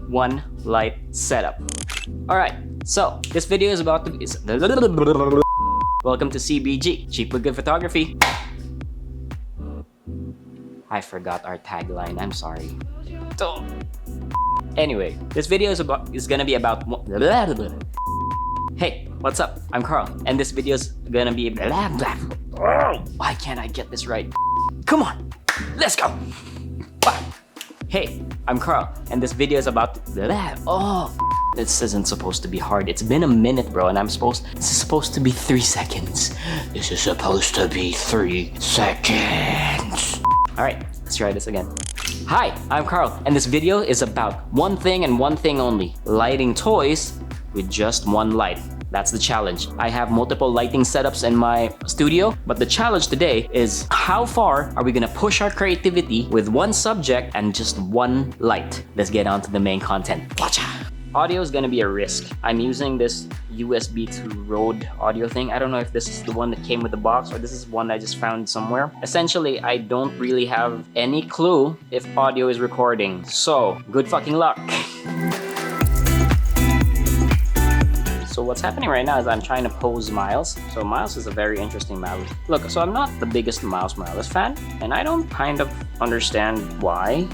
one light setup. Alright, so this video is about to be... Welcome to CBG, Cheap but Good Photography. I forgot our tagline, I'm sorry. So, anyway, this video is gonna be about... Hey, what's up? I'm Carl, and this video is gonna be... Why can't I get this right? Come on, let's go! Hey, I'm Carl, and this video is about... This isn't supposed to be hard. It's been a minute, bro, and this is supposed to be 3 seconds. This is supposed to be 3 seconds. Alright, let's try this again. Hi, I'm Carl, and this video is about one thing and one thing only. Lighting toys with just one light. That's the challenge. I have multiple lighting setups in my studio, but the challenge today is how far are we gonna push our creativity with one subject and just one light? Let's get on to the main content. Watcha! Audio is gonna be a risk. I'm using this USB to Rode audio thing. I don't know if this is the one that came with the box or this is one I just found somewhere. Essentially, I don't really have any clue if audio is recording. So, good fucking luck. So what's happening right now is I'm trying to pose Miles. So Miles is a very interesting mallet. Look, so I'm not the biggest Miles Morales fan, and I don't kind of understand why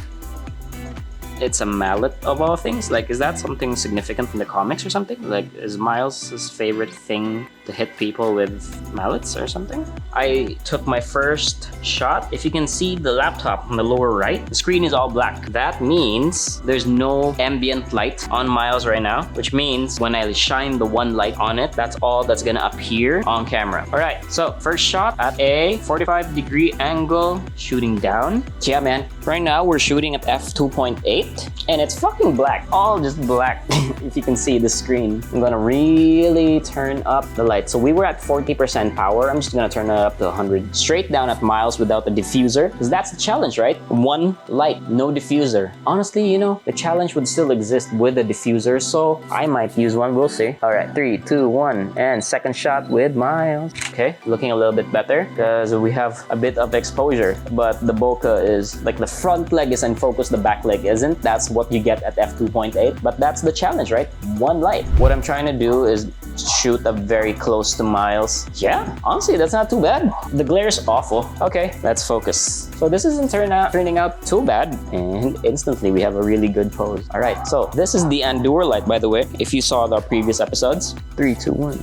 it's a mallet of all things. Like, is that something significant in the comics or something? Like, is Miles' favorite thing to hit people with mallets or something? I took my first shot. If you can see the laptop on the lower right, the screen is all black. That means there's no ambient light on Miles right now, which means when I shine the one light on it, that's all that's gonna appear on camera. All right, so first shot at a 45-degree angle, shooting down. Yeah, man, right now we're shooting at f2.8 and it's fucking black, all just black. If you can see the screen, I'm gonna really turn up the light. So we were at 40% power. I'm just gonna turn it up to 100. Straight down at Miles without the diffuser, because that's the challenge, right? One light, no diffuser. Honestly, you know, the challenge would still exist with a diffuser, so I might use one, we'll see. All right, 3, 2, 1, and second shot with Miles. Okay, looking a little bit better because we have a bit of exposure, but the bokeh is, like, the front leg is in focus, the back leg isn't. That's what you get at f2.8, but that's the challenge, right? One light. What I'm trying to do is shoot up very close to Miles. Yeah, honestly, that's not too bad. The glare is awful. Okay, let's focus. So this isn't turning out too bad, and instantly we have a really good pose. All right, so this is the Andor light, by the way, if you saw the previous episodes. 3, 2, 1.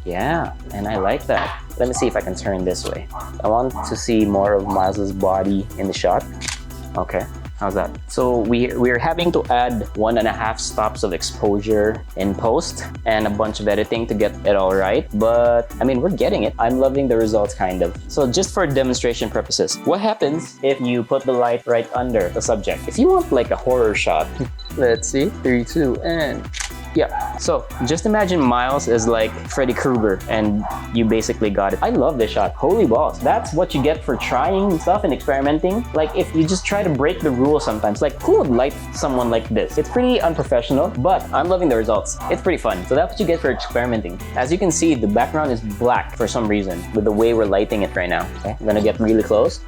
Yeah, and I like that. Let me see if I can turn this way. I want to see more of Miles's body in the shot. Okay. How's that? So we're having to add 1.5 stops of exposure in post and a bunch of editing to get it all right. But I mean, we're getting it. I'm loving the results, kind of. So just for demonstration purposes, what happens if you put the light right under the subject? If you want like a horror shot, let's see, 3, 2, and... Yeah, so just imagine Miles is like Freddy Krueger and you basically got it. I love this shot. Holy balls. That's what you get for trying stuff and experimenting. Like, if you just try to break the rules sometimes, like, who would light someone like this? It's pretty unprofessional, but I'm loving the results. It's pretty fun. So that's what you get for experimenting. As you can see, the background is black for some reason with the way we're lighting it right now. Okay, I'm gonna get really close.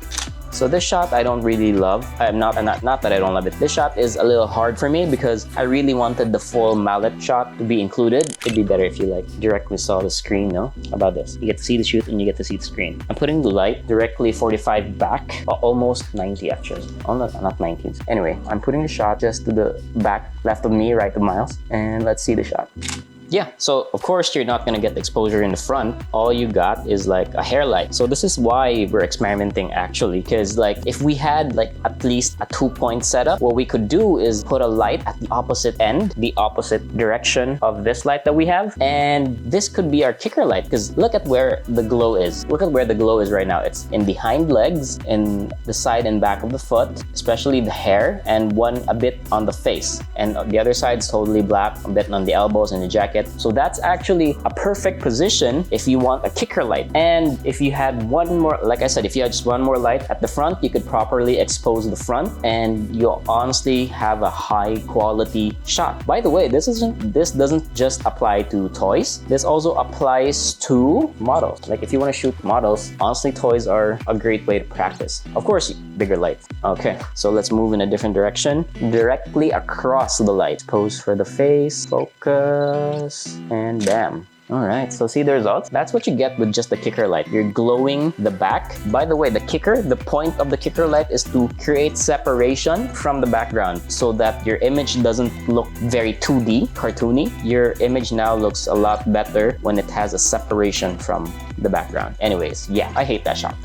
So this shot I don't really love. Not that I don't love it. This shot is a little hard for me because I really wanted the full mallet shot to be included. It'd be better if you like directly saw the screen, no? How about this? You get to see the shoot and you get to see the screen. I'm putting the light directly 45 back, almost 90 actually. Oh, not 90. Anyway, I'm putting the shot just to the back left of me, right of Miles, and let's see the shot. Yeah, so of course you're not gonna get the exposure in the front. All you got is like a hair light. So this is why we're experimenting actually, because like if we had like at least a 2-point setup, what we could do is put a light at the opposite end, the opposite direction of this light that we have, and this could be our kicker light. Because look at where the glow is. Look at where the glow is right now. It's in the hind legs, in the side and back of the foot, especially the hair, and one a bit on the face. And the other side is totally black, a bit on the elbows and the jacket. jacket. So that's actually a perfect position if you want a kicker light. And if you had one more, like I said, if you had just one more light at the front, you could properly expose the front and you'll honestly have a high quality shot. By the way, this doesn't just apply to toys. This also applies to models. Like if you want to shoot models, honestly, toys are a great way to practice. Of course, bigger lights. Okay, so let's move in a different direction. Directly across the light. Pose for the face, focus, and bam. Alright, so see the results? That's what you get with just the kicker light. You're glowing the back. By the way, the point of the kicker light is to create separation from the background so that your image doesn't look very 2D, cartoony. Your image now looks a lot better when it has a separation from the background. Anyways, yeah, I hate that shot.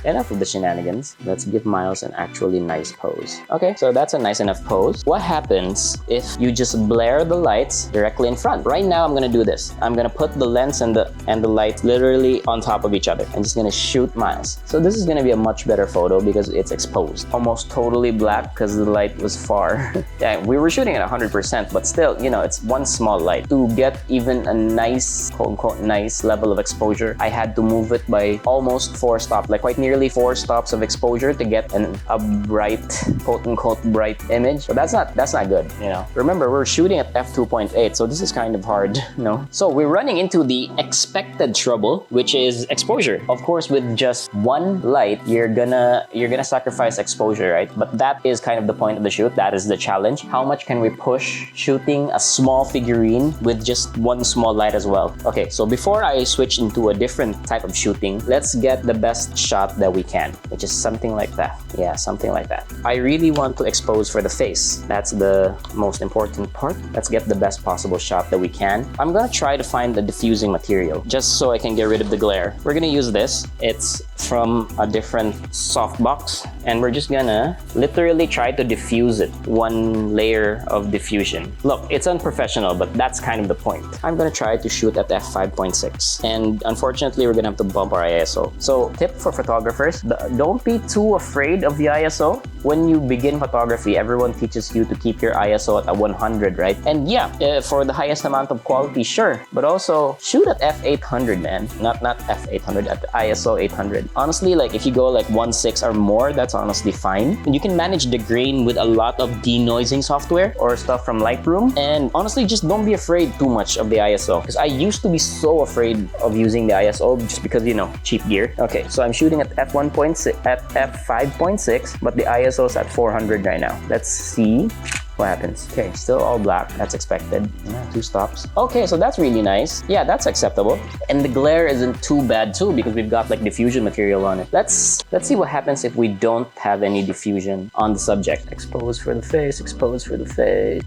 Enough of the shenanigans. Let's give Miles an actually nice pose. Okay, so that's a nice enough pose. What happens if you just blare the lights directly in front? Right now, I'm gonna do this. I'm gonna put the lens and the light literally on top of each other. I'm just gonna shoot Miles. So this is gonna be a much better photo because it's exposed. Almost totally black because the light was far. Yeah, we were shooting at 100%, but still, you know, it's one small light. To get even a nice, quote-unquote, nice level of exposure, I had to move it by almost 4 stops, like quite nearly 4 stops of exposure to get a bright, quote-unquote, bright image. But that's not good, you know. Remember, we're shooting at f2.8, so this is kind of hard, you know. So we're running into the expected trouble, which is exposure. Of course, with just one light, you're gonna sacrifice exposure, right? But that is kind of the point of the shoot. That is the challenge. How much can we push shooting a small figurine with just one small light as well? Okay, so before I switch into a different type of shooting, let's get the best shot that we can, which is something like that. Yeah, something like that. I really want to expose for the face. That's the most important part. Let's get the best possible shot that we can. I'm gonna try to find the diffusing material just so I can get rid of the glare. We're gonna use this. It's from a different softbox, and we're just gonna literally try to diffuse it. One layer of diffusion. Look, it's unprofessional, but that's kind of the point. I'm gonna try to shoot at f5.6, and unfortunately, we're gonna have to bump our ISO. So, tip for photographers, don't be too afraid of the ISO. When you begin photography, everyone teaches you to keep your ISO at a 100, right? And yeah, for the highest amount of quality, sure, but also shoot at f800, man. Not f800, at ISO 800. Honestly, like if you go like 1.6 or more, that's honestly fine. And you can manage the grain with a lot of denoising software or stuff from Lightroom. And honestly, just don't be afraid too much of the ISO, because I used to be so afraid of using the ISO just because, you know, cheap gear. Okay, so I'm shooting at f1.6 at f5.6, but the ISO is at 400 right now. Let's see what happens. Okay, still all black. That's expected. Yeah, 2 stops. Okay, so that's really nice. Yeah, that's acceptable. And the glare isn't too bad too because we've got like diffusion material on it. Let's see what happens if we don't have any diffusion on the subject. Expose for the face, expose for the face.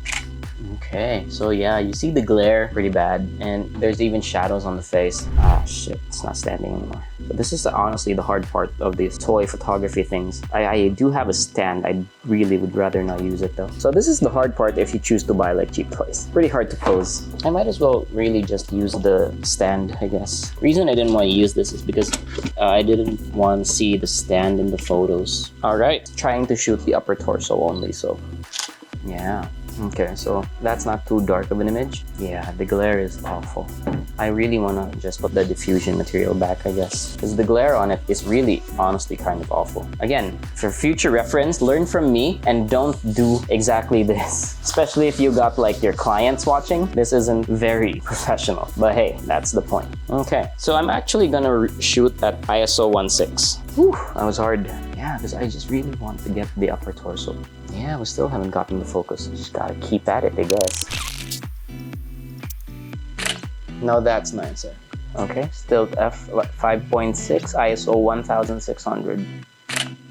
Okay, so yeah, you see the glare pretty bad, and there's even shadows on the face. Ah, shit, it's not standing anymore. But this is honestly the hard part of these toy photography things. I do have a stand. I really would rather not use it though. So this is the hard part if you choose to buy like cheap toys. Pretty hard to pose. I might as well really just use the stand, I guess. Reason I didn't want to use this is because I didn't want to see the stand in the photos. All right, trying to shoot the upper torso only, so yeah. Okay, so that's not too dark of an image. Yeah, the glare is awful. I really want to just put the diffusion material back, I guess, because the glare on it is really, honestly, kind of awful. Again, for future reference, learn from me and don't do exactly this. Especially if you got like your clients watching. This isn't very professional, but hey, that's the point. Okay, so I'm actually gonna shoot at ISO 1.6. Whew, that was hard. Yeah, because I just really want to get the upper torso. Yeah, we still haven't gotten the focus. Just gotta keep at it, I guess. No, that's nicer. Okay, still f5.6, ISO 1600.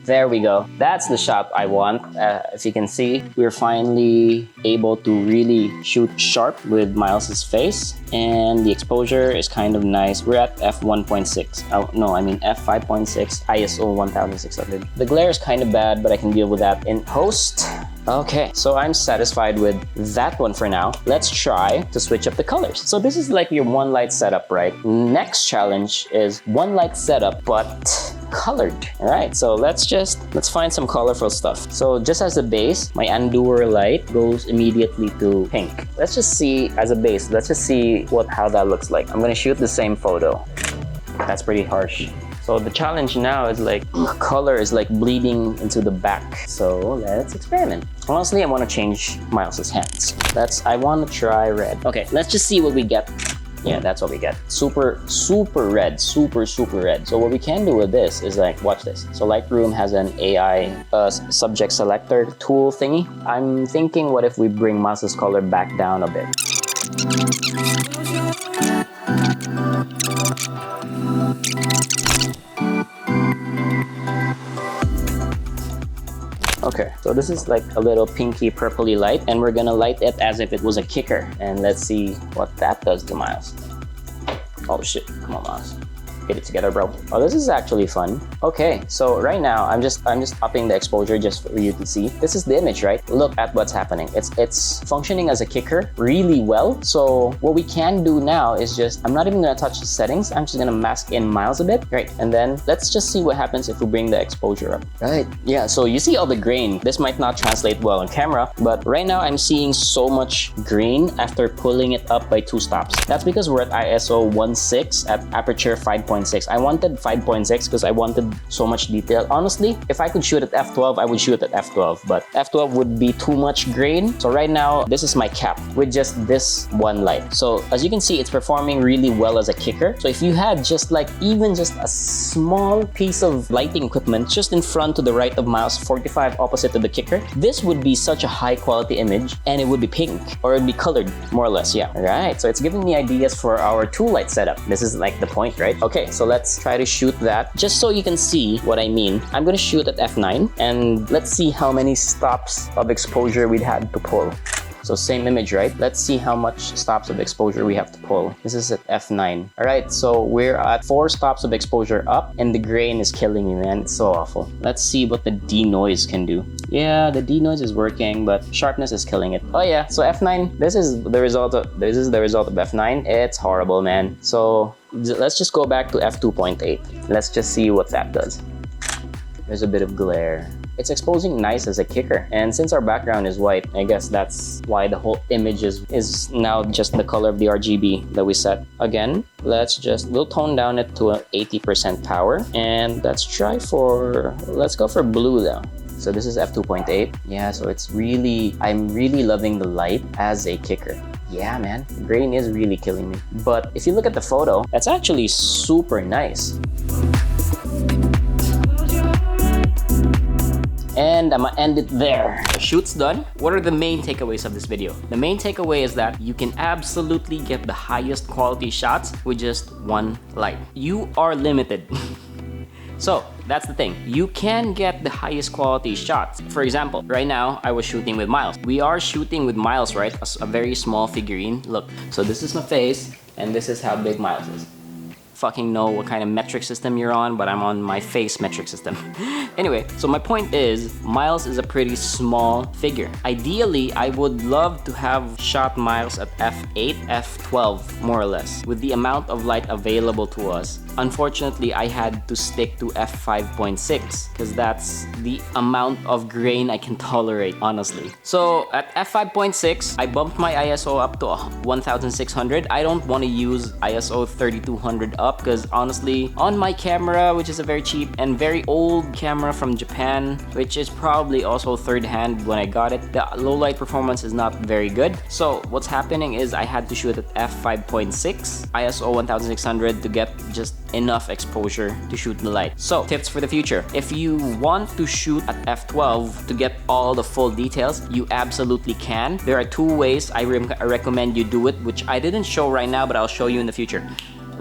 There we go. That's the shot I want. As you can see, we're finally able to really shoot sharp with Miles's face, and the exposure is kind of nice. We're at f1.6. Oh, no, I mean f5.6, ISO 1600. The glare is kind of bad, but I can deal with that in post. Okay, so I'm satisfied with that one for now. Let's try to switch up the colors. So this is like your one light setup, right? Next challenge is one light setup, but colored. All right, so let's find some colorful stuff. So just as a base, my undoer light goes immediately to pink. Let's just see as a base. Let's just see how that looks like. I'm gonna shoot the same photo. That's pretty harsh. So the challenge now is like color is like bleeding into the back. So let's experiment. Honestly, I want to change Miles's hands. I want to try red. Okay, let's just see what we get. Yeah, that's what we get. Super red, super red. So what we can do with this is like, watch this. So Lightroom has an AI subject selector tool thingy. I'm thinking, what if we bring Miles's color back down a bit? Okay, so this is like a little pinky purpley light, and we're gonna light it as if it was a kicker. And let's see what that does to Miles. Oh shit, come on Miles. Get it together, bro. Oh, this is actually fun. Okay, so right now I'm just upping the exposure just for you to see. This is the image, right? Look at what's happening. It's functioning as a kicker really well. So what we can do now is I'm not even gonna touch the settings. I'm just gonna mask in Miles a bit, right? And then let's just see what happens if we bring the exposure up. Right, yeah, so you see all the grain. This might not translate well on camera, but right now I'm seeing so much grain after pulling it up by 2 stops. That's because we're at ISO 1.6 at aperture 5.6. I wanted 5.6 because I wanted so much detail. Honestly, if I could shoot at f12, I would shoot at f12, but f12 would be too much grain. So right now, this is my cap with just this one light. So as you can see, it's performing really well as a kicker. So if you had even just a small piece of lighting equipment just in front to the right of Miles, 45 opposite to the kicker, this would be such a high quality image, and it would be pink, or it'd be colored more or less. Yeah, all right, so it's giving me ideas for our 2-light setup. This is like the point, right? Okay, so let's try to shoot that just so you can see what I mean. I'm gonna shoot at f9, and let's see how many stops of exposure we'd had to pull. So same image, right? Let's see how much stops of exposure we have to pull. This is at f9. All right, so we're at 4 stops of exposure up, and the grain is killing me, man. It's so awful. Let's see what the denoise can do. Yeah, the denoise is working, but sharpness is killing it. Oh yeah, so f9. This is the result of f9. It's horrible, man. So let's just go back to f2.8. Let's just see what that does. There's a bit of glare. It's exposing nice as a kicker, and since our background is white, I guess that's why the whole image is now just the color of the RGB that we set. Again, we'll tone down it to 80% power, and let's go for blue though. So this is f2.8. Yeah, so I'm really loving the light as a kicker. Yeah, man, the grain is really killing me. But if you look at the photo, that's actually super nice. And I'm gonna end it there. The shoot's done. What are the main takeaways of this video? The main takeaway is that you can absolutely get the highest quality shots with just one light. You are limited. So that's the thing. You can get the highest quality shots. For example, right now I was shooting with Miles. We are shooting with Miles, right? A very small figurine. Look, so this is my face, and this is how big Miles is. Fucking know what kind of metric system you're on, but I'm on my face metric system. Anyway, so my point is, Miles is a pretty small figure. Ideally, I would love to have shot Miles at f8, f12, more or less, with the amount of light available to us. Unfortunately, I had to stick to f5.6 because that's the amount of grain I can tolerate, honestly. So at f5.6, I bumped my ISO up to 1600. I don't want to use ISO 3200 up because honestly, on my camera, which is a very cheap and very old camera from Japan, which is probably also third hand when I got it, the low light performance is not very good. So what's happening is I had to shoot at f5.6, ISO 1600 to get just enough exposure to shoot the light. So tips for the future: if you want to shoot at f12 to get all the full details, you absolutely can. There are 2 ways I recommend you do it, which I didn't show right now, but I'll show you in the future.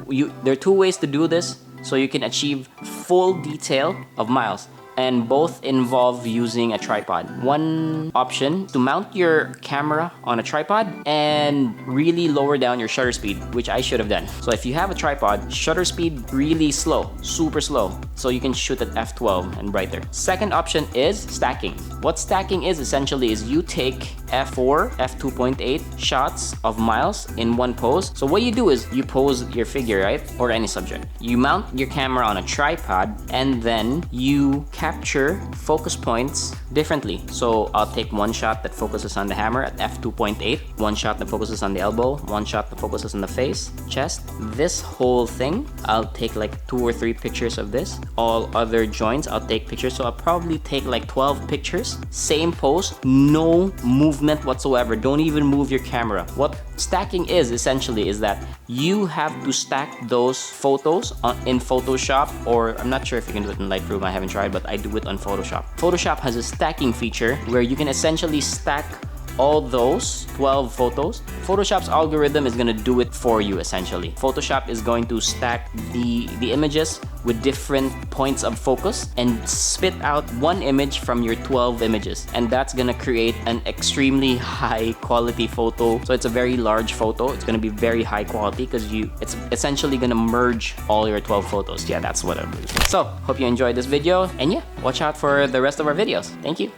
There are 2 ways to do this so you can achieve full detail of Miles, and both involve using a tripod. One option to mount your camera on a tripod and really lower down your shutter speed, which I should have done. So if you have a tripod, shutter speed really slow, super slow, so you can shoot at f12 and brighter. Second option is stacking. What stacking is essentially is you take f4, f2.8 shots of Miles in one pose. So what you do is you pose your figure, right? Or any subject. You mount your camera on a tripod and then you capture focus points differently. So I'll take one shot that focuses on the hammer at f2.8, one shot that focuses on the elbow, one shot that focuses on the face, chest. This whole thing, I'll take like 2 or 3 pictures of this. All other joints, I'll take pictures. So I'll probably take like 12 pictures. Same pose, no movement whatsoever. Don't even move your camera. What stacking is essentially is that you have to stack those photos in Photoshop, or I'm not sure if you can do it in Lightroom, I haven't tried, but I do it on Photoshop. Photoshop has a stacking feature where you can essentially stack all those 12 photos. Photoshop's algorithm is gonna do it for you essentially. Photoshop is going to stack the images with different points of focus and spit out one image from your 12 images. And that's gonna create an extremely high quality photo. So it's a very large photo. It's gonna be very high quality because it's essentially gonna merge all your 12 photos. Yeah, that's what I'm doing. So, hope you enjoyed this video. And yeah, watch out for the rest of our videos. Thank you.